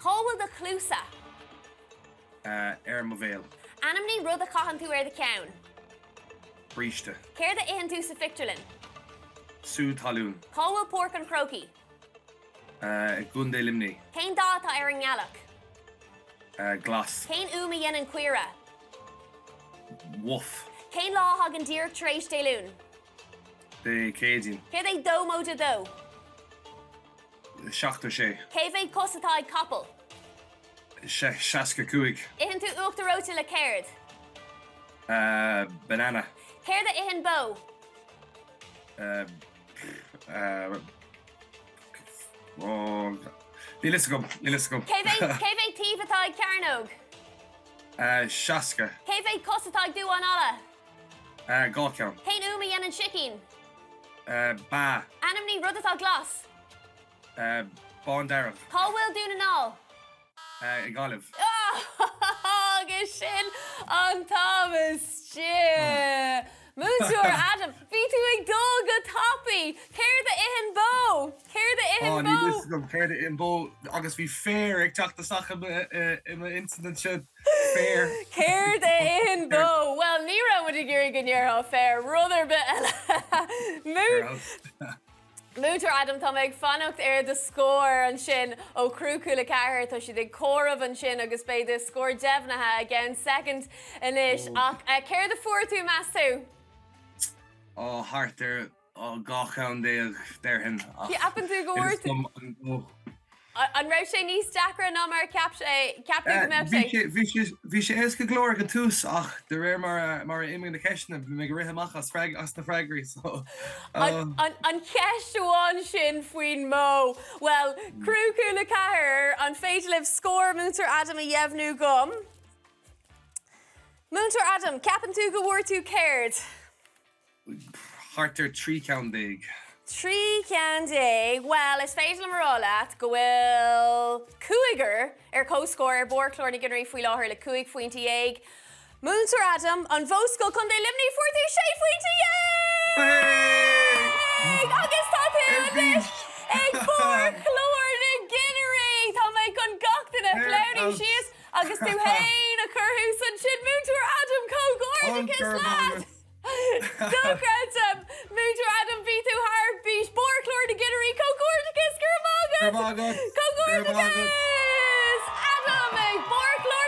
Cóhfuil de clúsa. Mhodhscoil. Anamní rud a caitheann tú ar de ceann. Bríste. Céir de ihan tú sa fictrilinn. Súd talún. Cóhfuil porc an croci. Gundé limní. Céin dá tá ar an ngealach. Glas. Céin úma dhéanann cuire. Wolf. Céin lá thug an dír tréis déilún. De Cédín. Céir é dó móide dó. Seachtar sé. Céh é cosatáid coppel. Seasca cuig. Ihan tú uachta róta le céird. Banana. Céir de ihan bó. Líliscom. Céh é tíomhatáid cearnóg. Seasca. Céh é cosatáid dú an ala. Gáceann. Céin úma dhéanann sicín. Ba. Anamní rud atá glas. Bándara. Cóhfuil dún an all. Galibh. Agus sin an Thomas sin. Múinteoir Adam, bhí tú ag dul go tapaí. Céir de ihan bó. Céir de ihan bó. Líliscom céir in bó agus bhí fér ag teachta sacha im incident sin. Fér. Céir de ihan bó. Well, ní ra muid ag gurí go níortha fér. Rudder bit eile. Múinteoir Adam tá ag fannacht ar de scór an sin ó Cuir tá si ag córamh an sin agus beidh de scór deimhnathe again second inis ach céir de fuair tú meas tú? Hart gáchan déirhin. Bhí apan tú go bhfuir an raibh sé níos deacra ná mar ceapú go mbeadh sé. Bhí sé éca glóir go túús ach de réir mar imime na ceisna bhí mé go ritheach as na freigraí. An ceistúáin sin faoin mó. Well, Cuir an féidirlibh scór Múinteoir Adam a dhéimhnú gom. Múinteoir Adam, ceapan tú go bhfuir tú céird? Hartar trí ceann déag. Trí ceann déag. Well, is féidir le marrálaat go bhfuil cuaigear ar cóscóir ar bórchlór na ginnarí faoi láthair le cuaig faointe dhéag. Múinteoir Adam, an Mhodhscoil chun dé limní fuairtú sé faointe dhéag! Agus tá tú inis ag bórchlór na ginnarí! Tá méid chun gachtainna chlóirí síos agus tú hain a churthú san sin Múinteoir Adam cógóir lad! Dócratam, Múinteoir Adam bhí tú thar bís bórchlór na ginnarí cógóir gur mágad! Cógóir Adam ag bórchlór